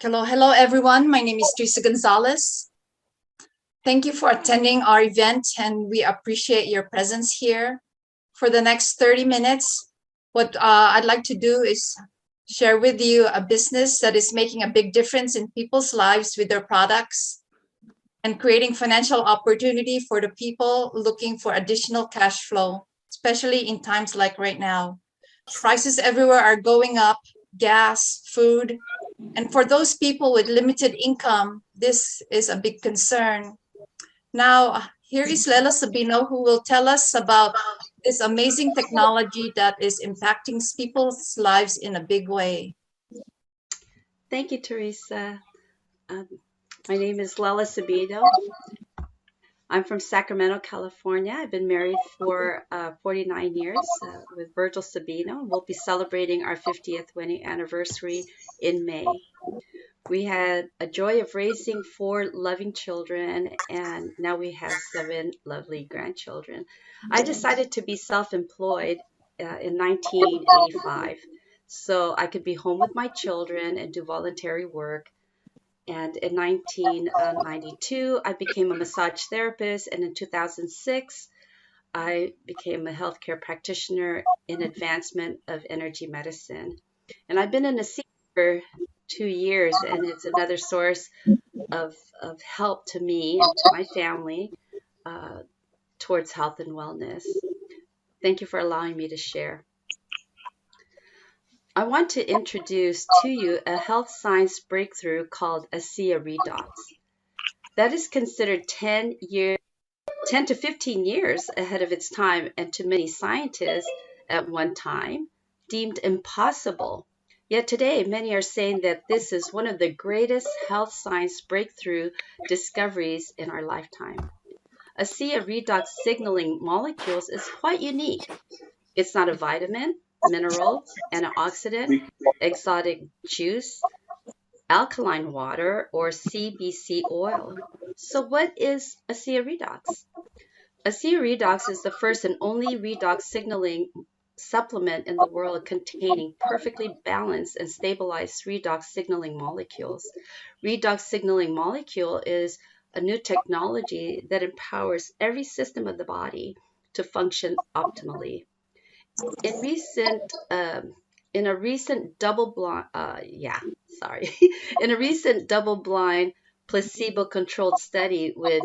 Hello everyone. My name is Teresa Gonzales. Thank you for attending our event and we appreciate your presence here. For the next 30 minutes, what I'd like to do is share with you a business that is making a big difference in people's lives with their products and creating financial opportunity for the people looking for additional cash flow, especially in times like right now. Prices everywhere are going up, gas, food, and for those people with limited income, this is a big concern. Now, here is Lela Sabino, who will tell us about this amazing technology that is impacting people's lives in a big way. Thank you, Teresa. My name is Lela Sabino. I'm from Sacramento, California. I've been married for 49 years with Virgil Sabino. We'll be celebrating our 50th wedding anniversary in May. We had a joy of raising 4 loving children, and now we have 7 lovely grandchildren. I decided to be self-employed in 1985 so I could be home with my children and do voluntary work. And in 1992, I became a massage therapist, and in 2006, I became a healthcare practitioner in advancement of energy medicine. And I've been in Asea for 2 years, and it's another source of help to me and to my family towards health and wellness. Thank you for allowing me to share. I want to introduce to you a health science breakthrough called Asea Redox. That is considered 10 to 15 years ahead of its time, and to many scientists at one time deemed impossible. Yet today, many are saying that this is one of the greatest health science breakthrough discoveries in our lifetime. Asea Redox signaling molecules is quite unique. It's not a vitamin, mineral, antioxidant, exotic juice, alkaline water, or CBC oil. So what is Asea Redox? Asea Redox is the first and only redox signaling supplement in the world containing perfectly balanced and stabilized redox signaling molecules. Redox signaling molecule is a new technology that empowers every system of the body to function optimally. In a recent double-blind placebo-controlled study with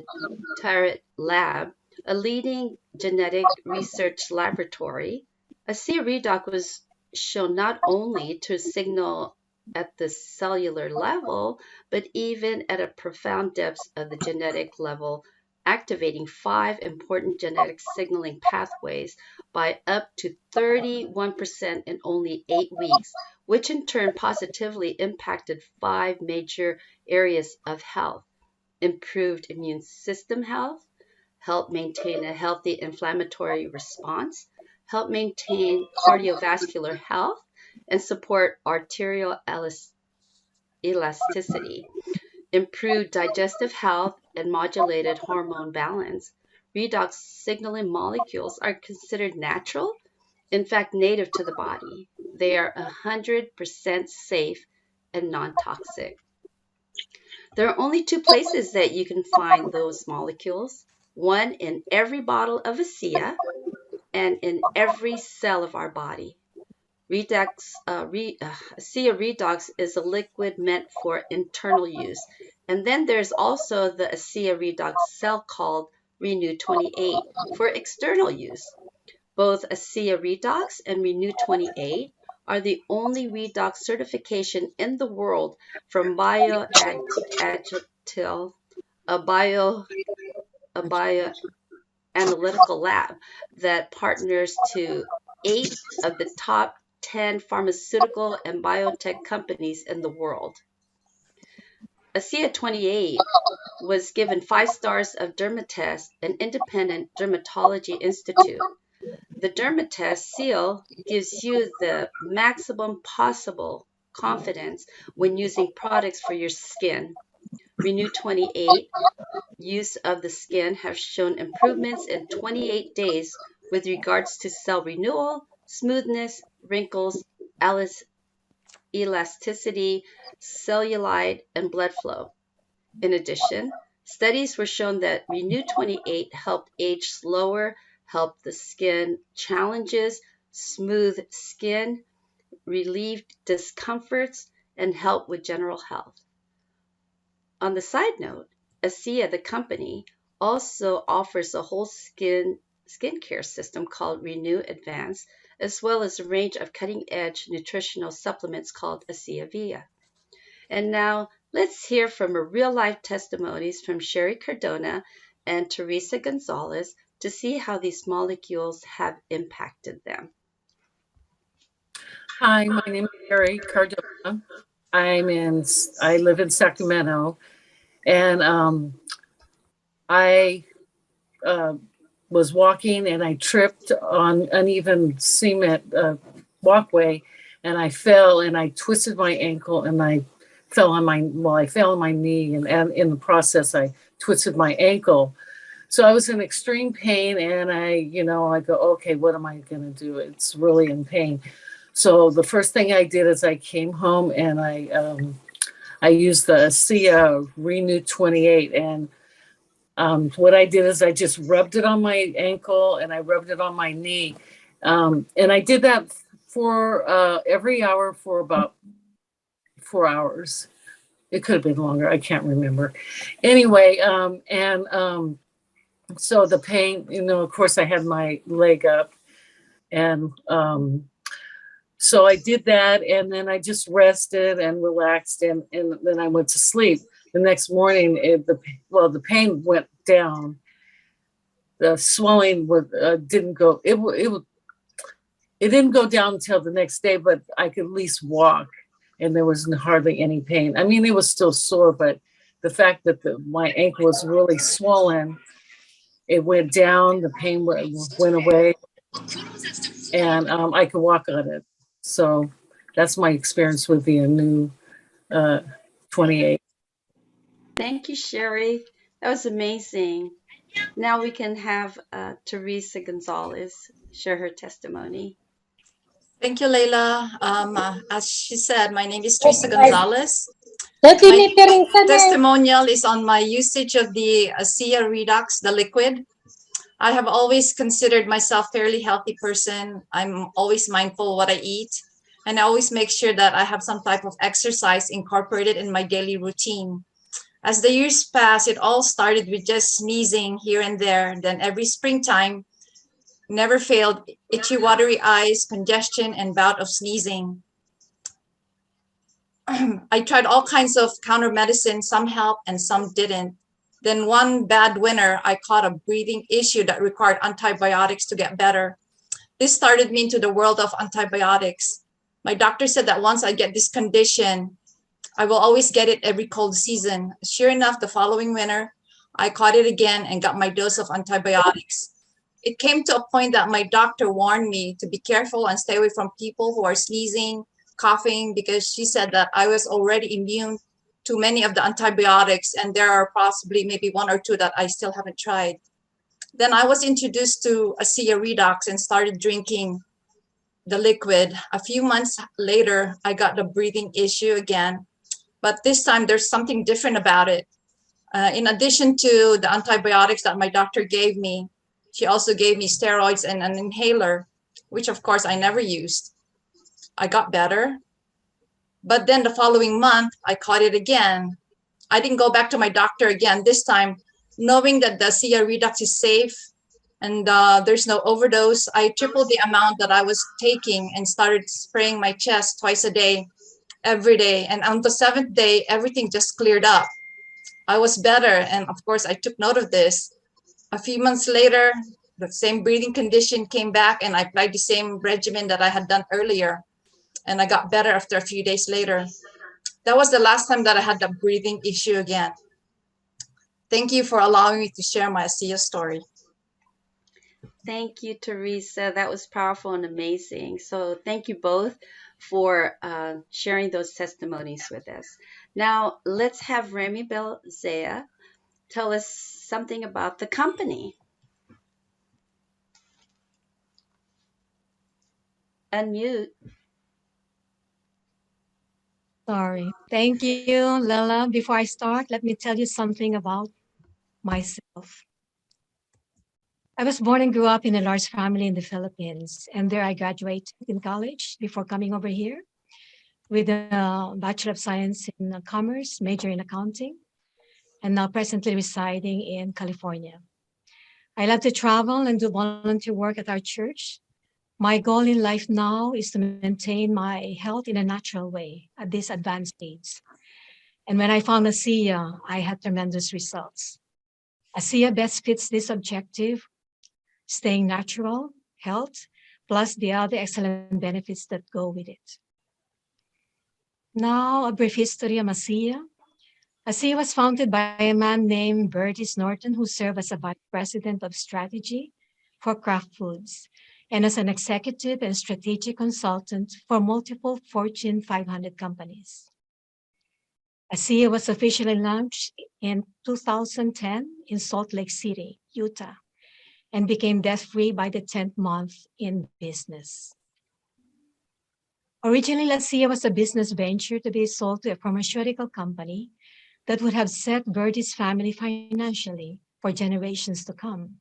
Tarot Lab, a leading genetic research laboratory, Asea Redox was shown not only to signal at the cellular level, but even at a profound depth of the genetic level, activating 5 important genetic signaling pathways by up to 31% in only 8 weeks, which in turn positively impacted 5 major areas of health: improved immune system health, help maintain a healthy inflammatory response, help maintain cardiovascular health, and support arterial elasticity, improved digestive health, and modulated hormone balance. Redox signaling molecules are considered natural, in fact, native to the body. They are 100% safe and non-toxic. There are only 2 places that you can find those molecules: one in every bottle of Asea and in every cell of our body. Asea Redox is a liquid meant for internal use. And then there's also the Asea Redox cell called Renew 28 for external use. Both Asea Redox and Renew 28 are the only redox certification in the world from BioAgile, a bioanalytical lab that partners to 8 of the top 10 pharmaceutical and biotech companies in the world. Asea 28 was given 5 stars of Dermatest, an independent dermatology institute. The Dermatest seal gives you the maximum possible confidence when using products for your skin. Renew 28 use of the skin have shown improvements in 28 days with regards to cell renewal, smoothness, wrinkles, elasticity, cellulite, and blood flow. In addition, studies were shown that Renew 28 helped age slower, helped the skin challenges, smooth skin, relieved discomforts, and helped with general health. On the side note, Asea, the company, also offers a whole skincare system called Renew Advanced, as well as a range of cutting-edge nutritional supplements called Asea Via. And now let's hear from a real-life testimonies from Sherry Cardona and Teresa Gonzales to see how these molecules have impacted them. Hi, my name is Sherry Cardona. I live in Sacramento, and I was walking and I tripped on uneven cement walkway, and I fell and I twisted my ankle and I fell on my knee, and in the process I twisted my ankle. So I was in extreme pain, and I go, okay, what am I going to do? It's really in pain. So the first thing I did is I came home and I used the Asea Renew 28, and what I did is I just rubbed it on my ankle and I rubbed it on my knee, and I did that for every hour for about 4 hours. It could have been longer. I can't remember. Anyway, so the pain, of course, I had my leg up, and so I did that, and then I just rested and relaxed, and then I went to sleep. The next morning, the pain went down. The swelling didn't go. It didn't go down until the next day, but I could at least walk, and there was hardly any pain. I mean, it was still sore, but the fact that my ankle was really swollen, it went down. The pain went away, and I could walk on it. So that's my experience with the new 28. Thank you, Sherry. That was amazing. Now we can have Teresa Gonzales share her testimony. Thank you, Leila. As she said, my name is Teresa Gonzales. My testimonial is on my usage of the Asea Redox, the liquid. I have always considered myself a fairly healthy person. I'm always mindful of what I eat, and I always make sure that I have some type of exercise incorporated in my daily routine. As the years pass, it all started with just sneezing here and there. Then every springtime, never failed itchy, watery eyes, congestion, and bout of sneezing. I tried all kinds of counter medicine. Some helped and some didn't. Then one bad winter, I caught a breathing issue that required antibiotics to get better. This started me into the world of antibiotics. My doctor said that once I get this condition, I will always get it every cold season. Sure enough, the following winter, I caught it again and got my dose of antibiotics. It came to a point that my doctor warned me to be careful and stay away from people who are sneezing, coughing, because she said that I was already immune to many of the antibiotics, and there are possibly maybe one or two that I still haven't tried. Then I was introduced to Asea Redox and started drinking the liquid. A few months later, I got the breathing issue again, but this time there's something different about it. In addition to the antibiotics that my doctor gave me, she also gave me steroids and an inhaler, which of course I never used. I got better, but then the following month I caught it again. I didn't go back to my doctor again this time, knowing that the Asea Redox is safe and there's no overdose. I tripled the amount that I was taking and started spraying my chest twice a day, every day. And on the seventh day, everything just cleared up. I was better. And of course, I took note of this. A few months later, the same breathing condition came back, and I applied the same regimen that I had done earlier. And I got better after a few days later. That was the last time that I had the breathing issue again. Thank you for allowing me to share my Asea story. Thank you, Teresa. That was powerful and amazing. So thank you both for sharing those testimonies with us. Now let's have Remy Belzea tell us something about the company. Unmute. Sorry. Thank you, Lila. Before I start, let me tell you something about myself. I was born and grew up in a large family in the Philippines, and there I graduated in college before coming over here with a Bachelor of Science in Commerce, major in accounting, and now presently residing in California. I love to travel and do volunteer work at our church. My goal in life now is to maintain my health in a natural way at this advanced age. And when I found Asea, I had tremendous results. Asea best fits this objective, staying natural, health, plus the other excellent benefits that go with it. Now, a brief history of Asea. Asea was founded by a man named Burtis Norton, who served as a vice president of strategy for Kraft Foods and as an executive and strategic consultant for multiple Fortune 500 companies. Asea was officially launched in 2010 in Salt Lake City, Utah, and became debt-free by the 10th month in business. Originally, Asea was a business venture to be sold to a pharmaceutical company that would have set Birdie's family financially for generations to come.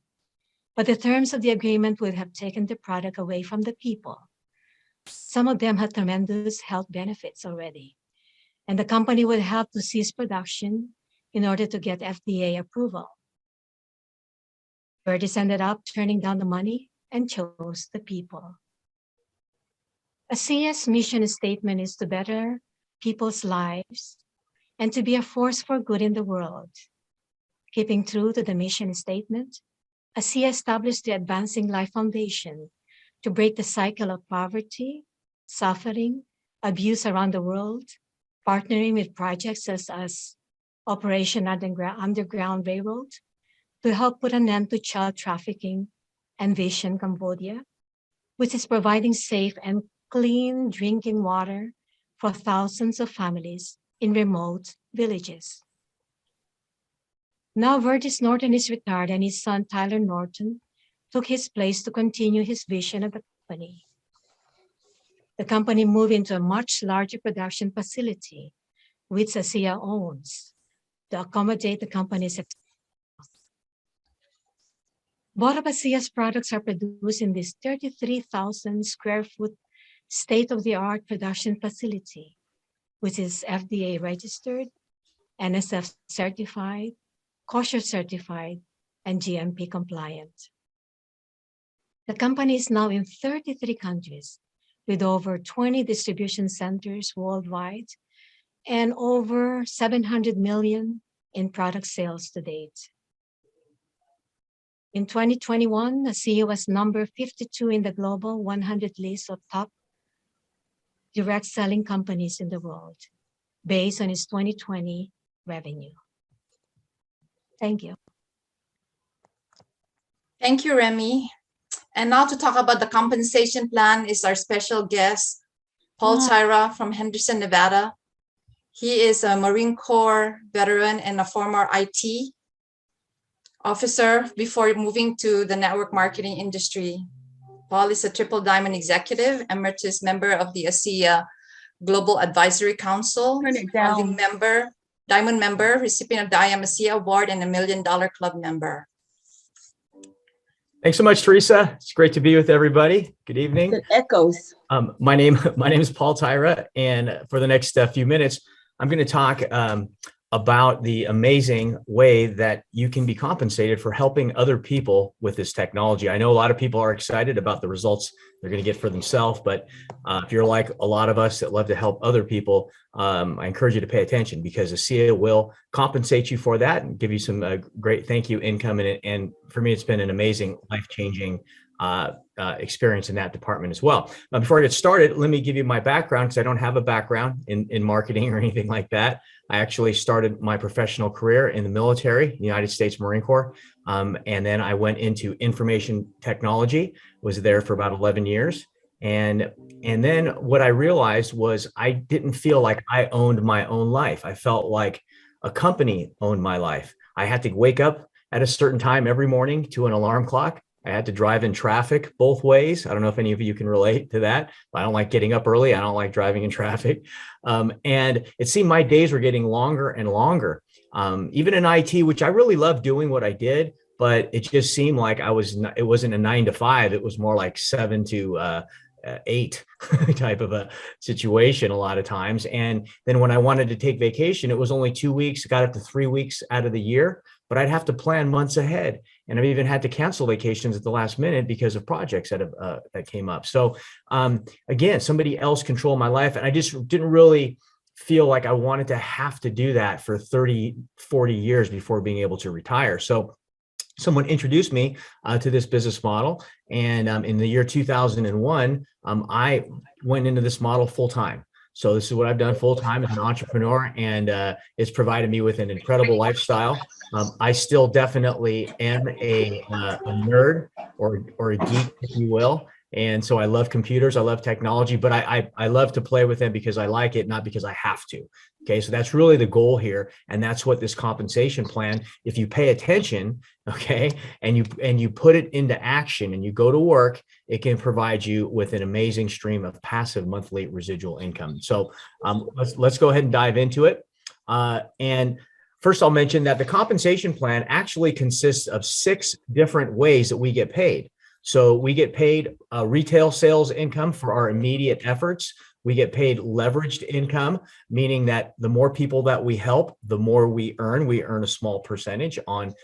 But the terms of the agreement would have taken the product away from the people. Some of them had tremendous health benefits already, and the company would have to cease production in order to get FDA approval. Birdie's ended up turning down the money and chose the people. Asea's mission statement is to better people's lives and to be a force for good in the world. Keeping true to the mission statement, Asea established the Advancing Life Foundation to break the cycle of poverty, suffering, abuse around the world, partnering with projects such as Operation Underground Railroad to help put an end to child trafficking and Vision Cambodia, which is providing safe and clean drinking water for thousands of families in remote villages. Now Burtis Norton is retired and his son Tyler Norton took his place to continue his vision of the company. The company moved into a much larger production facility, which Asea owns, to accommodate the company's growth. Both of Asea's products are produced in this 33,000 square foot state-of-the-art production facility, which is FDA registered, NSF certified, kosher certified, and GMP compliant. The company is now in 33 countries with over 20 distribution centers worldwide and over 700 million in product sales to date. In 2021, Asea was number 52 in the global 100 list of top direct selling companies in the world, based on its 2020 revenue. Thank you. Thank you, Remy. And now to talk about the compensation plan is our special guest, Paul Tyra from Henderson, Nevada. He is a Marine Corps veteran and a former IT officer before moving to the network marketing industry. Paul is a triple diamond executive, emeritus member of the Asea Global Advisory Council, founding member, diamond member, recipient of the I Am Asea Award, and $1 Million Club member. Thanks so much, Teresa. It's great to be with everybody. Good evening. It echoes. My name is Paul Tyra, and for the next few minutes, I'm going to talk about the amazing way that you can be compensated for helping other people with this technology. I know a lot of people are excited about the results they're going to get for themselves, but if you're like a lot of us that love to help other people, I encourage you to pay attention, because Asea will compensate you for that and give you some great thank you income. And for me, it's been an amazing, life-changing experience in that department as well. Now, before I get started, let me give you my background, because I don't have a background in marketing or anything like that. I actually started my professional career in the military, United States Marine Corps. And then I went into information technology, was there for about 11 years. And then what I realized was I didn't feel like I owned my own life. I felt like a company owned my life. I had to wake up at a certain time every morning to an alarm clock. I had to drive in traffic both ways. I don't know if any of you can relate to that, but I don't like getting up early. I don't like driving in traffic. And it seemed my days were getting longer and longer. Even in IT, which I really loved doing what I did, but it just seemed like it wasn't a 9 to 5. It was more like 7 to 8 type of a situation a lot of times. And then when I wanted to take vacation, it was only 2 weeks, got up to 3 weeks out of the year, but I'd have to plan months ahead. And I've even had to cancel vacations at the last minute because of projects that came up. So again, somebody else controlled my life. And I just didn't really feel like I wanted to have to do that for 30, 40 years before being able to retire. So someone introduced me to this business model. And in the year 2001, I went into this model full time. So this is what I've done full time as an entrepreneur, and it's provided me with an incredible lifestyle. I still definitely am a nerd or a geek, if you will. And so I love computers, I love technology, but I love to play with them because I like it, not because I have to. Okay, so that's really the goal here. And that's what this compensation plan, if you pay attention, okay, and you put it into action and you go to work, it can provide you with an amazing stream of passive monthly residual income. So let's go ahead and dive into it. And first, I'll mention that the compensation plan actually consists of 6 different ways that we get paid. So we get paid retail sales income for our immediate efforts. We get paid leveraged income, meaning that the more people that we help, the more we earn. We earn a small percentage on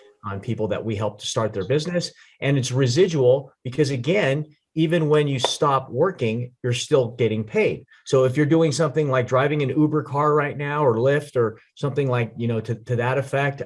people that we help to start their business. And it's residual because, again, even when you stop working, you're still getting paid. So if you're doing something like driving an Uber car right now or Lyft or something like, to that effect,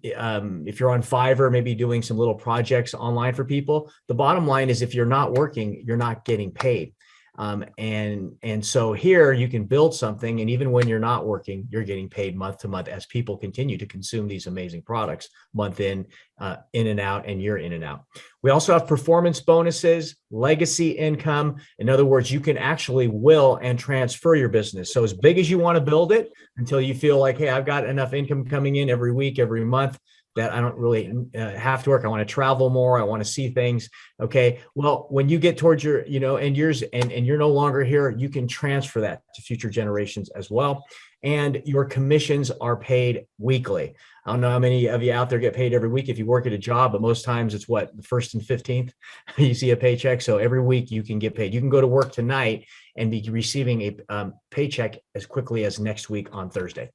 if you're on Fiverr, maybe doing some little projects online for people, the bottom line is if you're not working, you're not getting paid. And so here you can build something, and even when you're not working, you're getting paid month to month as people continue to consume these amazing products month in and out, and year in and out. We also have performance bonuses, legacy income. In other words, you can actually will and transfer your business. So as big as you want to build it until you feel like, hey, I've got enough income coming in every week, every month, that I don't really have to work. I want to travel more. I want to see things. Okay. Well, when you get towards your, end years and you're no longer here, you can transfer that to future generations as well. And your commissions are paid weekly. I don't know how many of you out there get paid every week if you work at a job, but most times it's what, the 1st and 15th, you see a paycheck. So every week you can get paid. You can go to work tonight and be receiving a paycheck as quickly as next week on Thursday.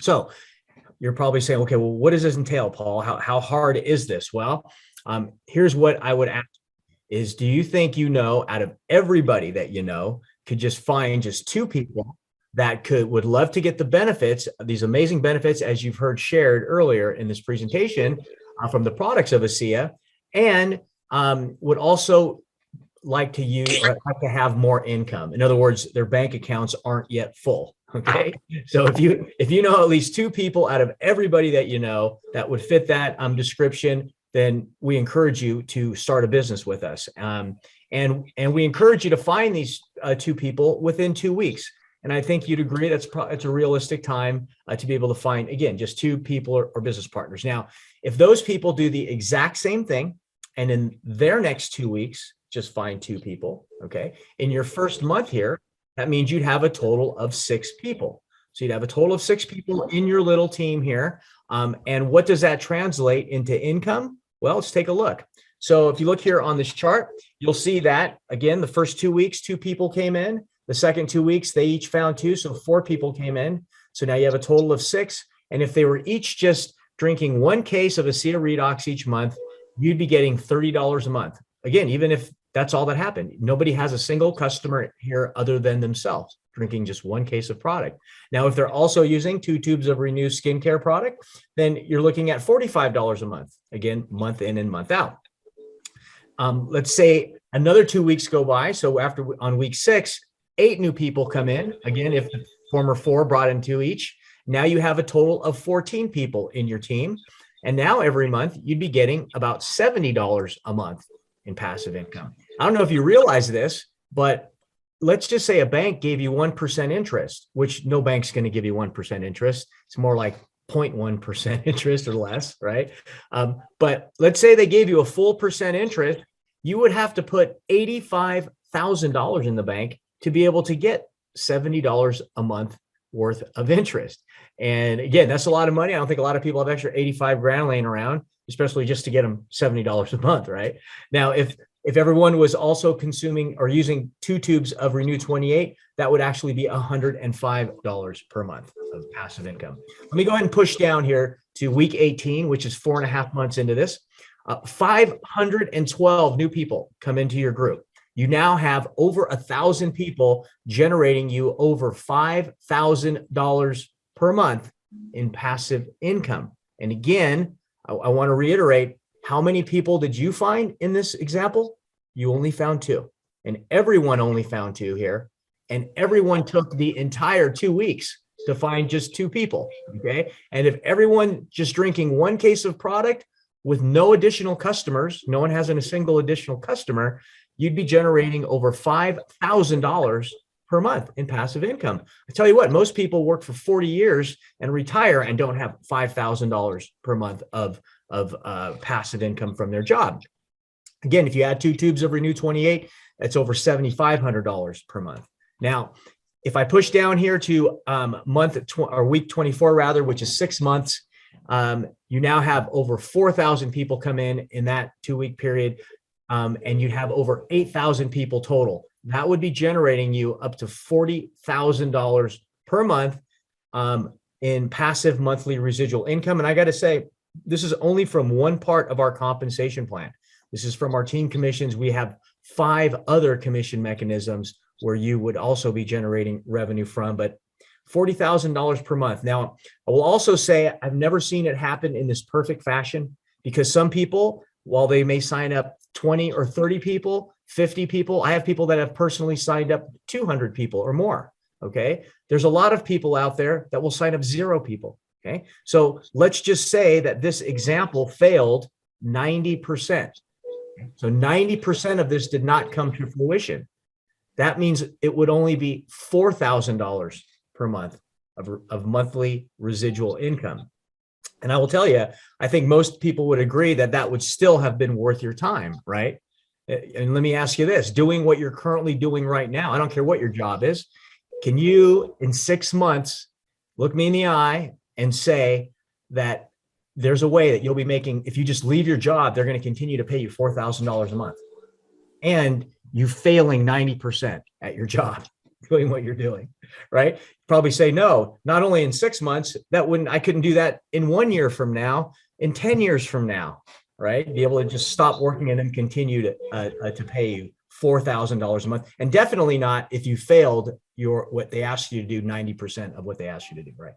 So you're probably saying, okay, well, what does this entail, Paul? How hard is this? Well, here's what I would ask is, do you think, out of everybody that could just find just 2 people that would love to get the benefits, these amazing benefits, as you've heard shared earlier in this presentation from the products of Asea, and would also like to use or like to have more income? In other words, their bank accounts aren't yet full. Okay. So if you know at least 2 people out of everybody that that would fit that description, then we encourage you to start a business with us. And we encourage you to find these 2 people within 2 weeks. And I think you'd agree it's a realistic time to be able to find, again, just 2 people or business partners. Now, if those people do the exact same thing, and in their next 2 weeks, just find 2 people, okay, in your first month here, that means you'd have a total of 6 people. So you'd have a total of 6 people in your little team here. And what does that translate into income? Well, let's take a look. So if you look here on this chart, you'll see that, again, the first 2 weeks, 2 people came in. The second 2 weeks, they each found 2. So 4 people came in. So now you have a total of 6. And if they were each just drinking 1 case of Asea Redox each month, you'd be getting $30 a month. Again, even if that's all that happened, nobody has a single customer here other than themselves drinking just 1 case of product. Now, if they're also using 2 tubes of Renew skincare product, then you're looking at $45 a month. Again, month in and month out. Let's say another 2 weeks go by. So on week 6, 8 new people come in. Again, if the former 4 brought in 2 each, now you have a total of 14 people in your team. And now every month you'd be getting about $70 a month in passive income. I don't know if you realize this, but let's just say a bank gave you 1% interest, which no bank's going to give you 1% interest. It's more like 0.1% interest or less, right? But let's say they gave you a full percent interest, you would have to put $85,000 in the bank to be able to get $70 a month worth of interest. And again, that's a lot of money. I don't think a lot of people have extra 85 grand laying around, especially just to get them $70 a month, right? Now, if everyone was also consuming or using 2 tubes of Renew 28, that would actually be $105 per month of passive income. Let me go ahead and push down here to week 18, which is 4.5 months into this. 512 new people come into your group. You now have over 1,000 people generating you over $5,000 per month in passive income. And again, I want to reiterate, how many people did you find in this example? You only found 2, and everyone only found 2 here. And everyone took the entire 2 weeks to find just 2 people. Okay. And if everyone just drinking 1 case of product with no additional customers, no one has a single additional customer, you'd be generating over $5,000 per month in passive income. I tell you what, most people work for 40 years and retire and don't have $5,000 per month of passive income from their job. Again, if you add 2 tubes of Renew 28, that's over $7,500 per month. Now, if I push down here to week 24 rather, which is 6 months, you now have over 4,000 people come in that 2-week period, and you'd have over 8,000 people total. That would be generating you up to $40,000 per month in passive monthly residual income. And I got to say, this is only from one part of our compensation plan. This is from our team commissions. We have 5 other commission mechanisms where you would also be generating revenue from, but $40,000 per month. Now, I will also say I've never seen it happen in this perfect fashion, because some people, while they may sign up 20 or 30 people, 50 people, I have people that have personally signed up 200 people or more. Okay. There's a lot of people out there that will sign up 0 people. Okay. So let's just say that this example failed 90%. So 90% of this did not come to fruition. That means it would only be $4,000 per month of monthly residual income. And I will tell you, I think most people would agree that that would still have been worth your time, right? And let me ask you this, doing what you're currently doing right now, I don't care what your job is, can you in 6 months look me in the eye and say that there's a way that you'll be making, if you just leave your job, they're going to continue to pay you $4,000 a month, and you failing 90% at your job doing what you're doing, right? Probably say no, not only in 6 months, I couldn't do that in 1 year from now, in 10 years from now, right? Be able to just stop working and then continue to pay you $4,000 a month. And definitely not if you failed what they asked you to do 90% of what they asked you to do, right?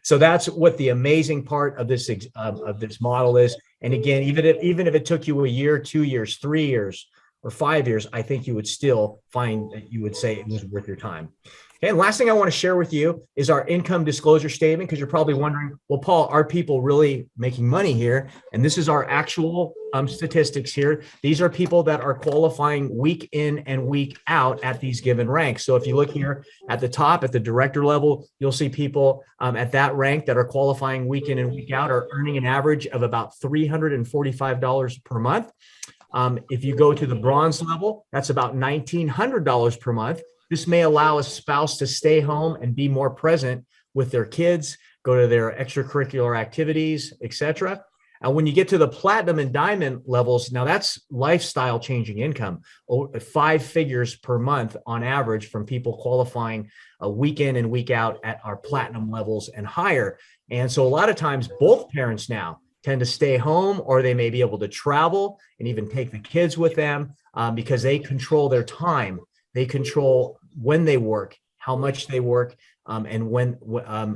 So that's what the amazing part of this model is. And again, even if it took you a year, 2 years, 3 years, or 5 years, I think you would still find that you would say it was worth your time. Okay, and last thing I want to share with you is our income disclosure statement, because you're probably wondering, well, Paul, are people really making money here? And this is our actual statistics here. These are people that are qualifying week in and week out at these given ranks. So if you look here at the top, at the director level, you'll see people at that rank that are qualifying week in and week out are earning an average of about $345 per month. If you go to the bronze level, that's about $1,900 per month. This may allow a spouse to stay home and be more present with their kids, go to their extracurricular activities, etc. And when you get to the platinum and diamond levels, now that's lifestyle changing income, 5 figures per month on average from people qualifying a week in and week out at our platinum levels and higher. And so a lot of times both parents now tend to stay home, or they may be able to travel and even take the kids with them because they control their time. They control when they work, how much they work, and when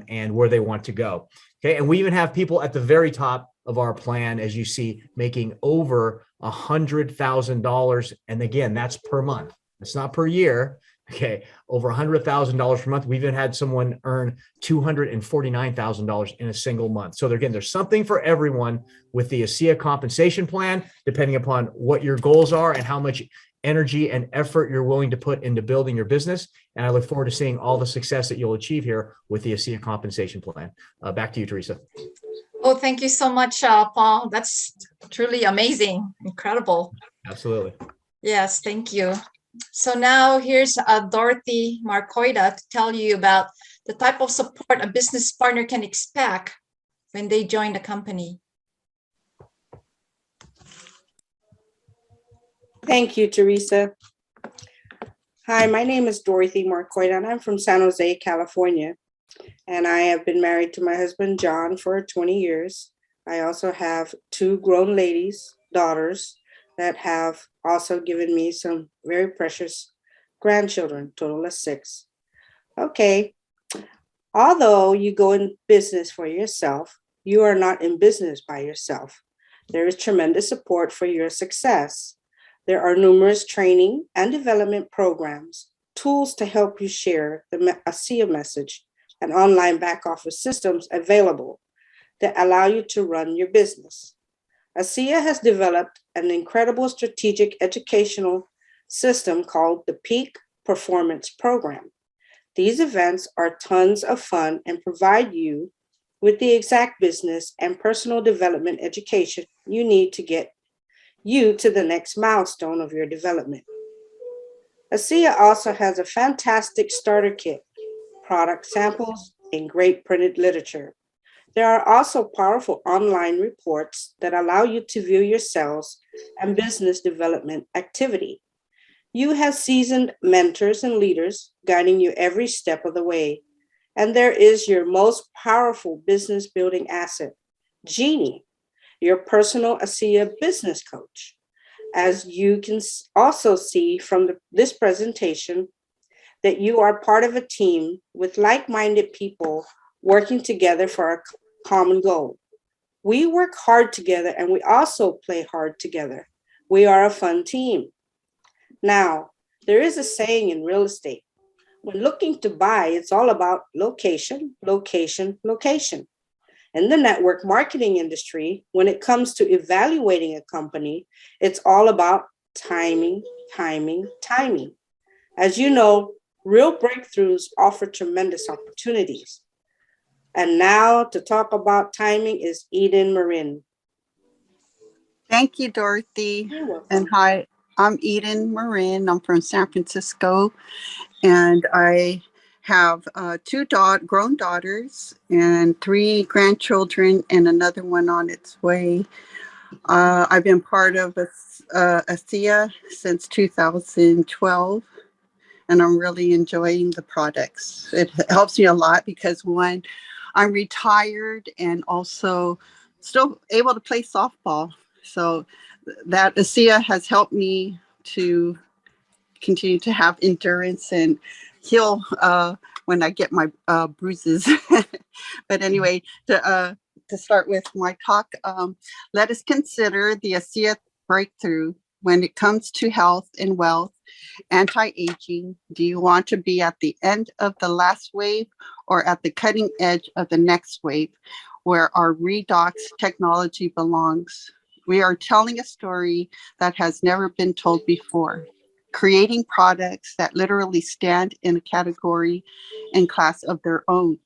and where they want to go. Okay, and we even have people at the very top of our plan, as you see, making over $100,000, and again, that's per month. It's not per year. Okay, over $100,000 per month. We even had someone earn $249,000 in a single month. So again, there's something for everyone with the Asea compensation plan, depending upon what your goals are and how much energy and effort you're willing to put into building your business. And I look forward to seeing all the success that you'll achieve here with the Asea compensation plan. Back to you, Teresa. Oh, thank you so much, Paul. That's truly amazing. Incredible. Absolutely. Yes, thank you. So now here's Dorothy Marcoida to tell you about the type of support a business partner can expect when they join the company. Thank you, Teresa. Hi, my name is Dorothy Marcoida, and I'm from San Jose, California. And I have been married to my husband, John, for 20 years. I also have 2 grown ladies, daughters, that have also given me some very precious grandchildren, total of 6. Okay, although you go in business for yourself, you are not in business by yourself. There is tremendous support for your success. There are numerous training and development programs, tools to help you share the Asea message, and online back office systems available that allow you to run your business. Asea has developed an incredible strategic educational system called the Peak Performance Program. These events are tons of fun and provide you with the exact business and personal development education you need to get you to the next milestone of your development. Asea also has a fantastic starter kit, product samples, and great printed literature. There are also powerful online reports that allow you to view your sales and business development activity. You have seasoned mentors and leaders guiding you every step of the way. And there is your most powerful business building asset, Jeannie, your personal Asea business coach. As you can also see from this presentation, that you are part of a team with like-minded people working together for a common goal. We work hard together and we also play hard together. We are a fun team. Now, there is a saying in real estate. When looking to buy, it's all about location, location, location. In the network marketing industry, when it comes to evaluating a company, it's all about timing, timing, timing. As you know, real breakthroughs offer tremendous opportunities. And now to talk about timing is Eden Marin. Thank you, Dorothy. You're welcome. And hi, I'm Eden Marin. I'm from San Francisco, and I have 2 grown daughters and 3 grandchildren and another one on its way. I've been part of Asea since 2012, and I'm really enjoying the products. It helps me a lot because, one, I'm retired and also still able to play softball. So that Asea has helped me to continue to have endurance and heal when I get my bruises. But anyway, to start with my talk, let us consider the Asea breakthrough when it comes to health and wealth, anti-aging. Do you want to be at the end of the last wave or at the cutting edge of the next wave where our redox technology belongs? We are telling a story that has never been told before, creating products that literally stand in a category and class of their own.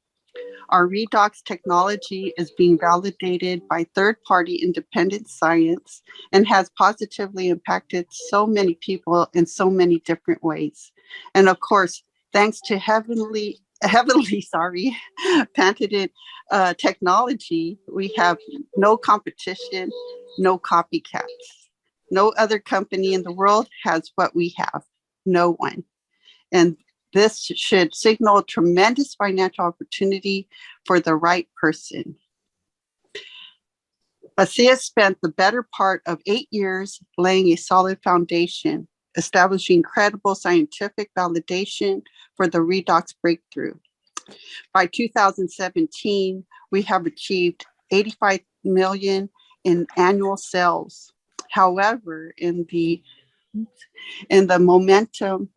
Our redox technology is being validated by third-party independent science and has positively impacted so many people in so many different ways. And of course, thanks to heavenly patented technology, we have no competition, no copycats. No other company in the world has what we have. No one. And this should signal a tremendous financial opportunity for the right person. Asea spent the better part of 8 years laying a solid foundation, establishing credible scientific validation for the redox breakthrough. By 2017, we have achieved 85 million in annual sales. However, in the momentum,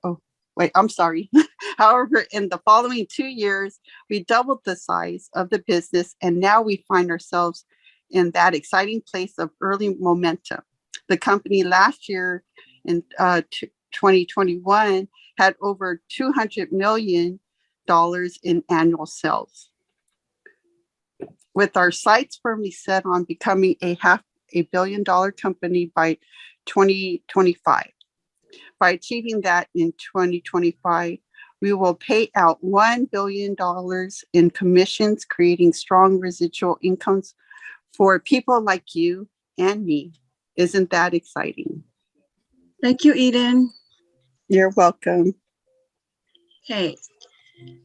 However, in the following 2 years, we doubled the size of the business, and now we find ourselves in that exciting place of early momentum. The company last year in 2021 had over $200 million in annual sales. With our sights firmly set on becoming a $500 million company by 2025. By achieving that in 2025, we will pay out $1 billion in commissions, creating strong residual incomes for people like you and me. Isn't that exciting? Thank you, Eden. You're welcome. Okay.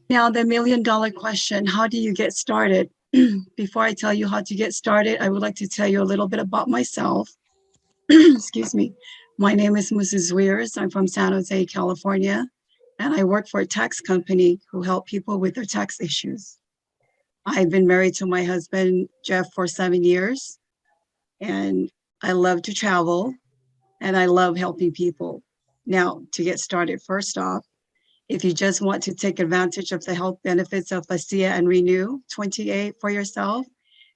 Now the $1 million question, how do you get started? Before I tell you how to get started, I would like to tell you a little bit about myself. Excuse me. My name is Mrs. Weirs. I'm from San Jose, California, and I work for a tax company who help people with their tax issues. I've been married to my husband, Jeff, for 7 years, and I love to travel, and I love helping people. Now, to get started, first off, if you just want to take advantage of the health benefits of Asea and Renew 28 for yourself,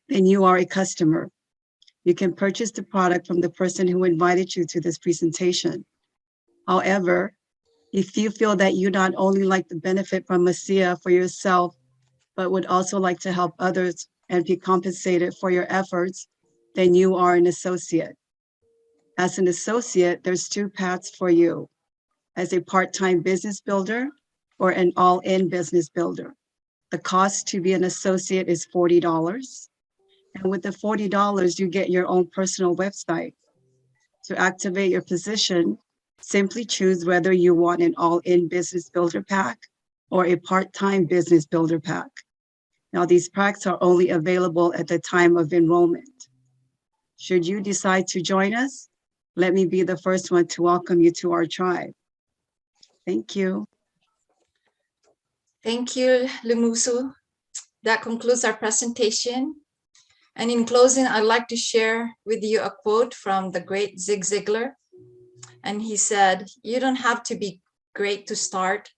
then you are a customer. You can purchase the product from the person who invited you to this presentation. However, if you feel that you not only like the benefit from Asea for yourself, but would also like to help others and be compensated for your efforts, then you are an associate. As an associate, there's 2 paths for you: as a part-time business builder or an all-in business builder. The cost to be an associate is $40. And with the $40, you get your own personal website. To activate your position, simply choose whether you want an all-in business builder pack or a part-time business builder pack. Now, these packs are only available at the time of enrollment. Should you decide to join us, let me be the first one to welcome you to our tribe. Thank you. Thank you, Lumusu. That concludes our presentation. And in closing, I'd like to share with you a quote from the great Zig Ziglar. And he said, "You don't have to be great to start,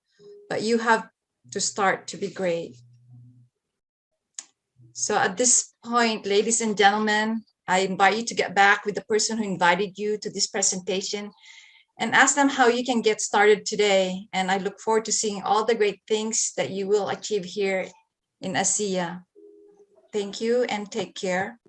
but you have to start to be great." So at this point, ladies and gentlemen, I invite you to get back with the person who invited you to this presentation and ask them how you can get started today. And I look forward to seeing all the great things that you will achieve here in Asea. Thank you and take care.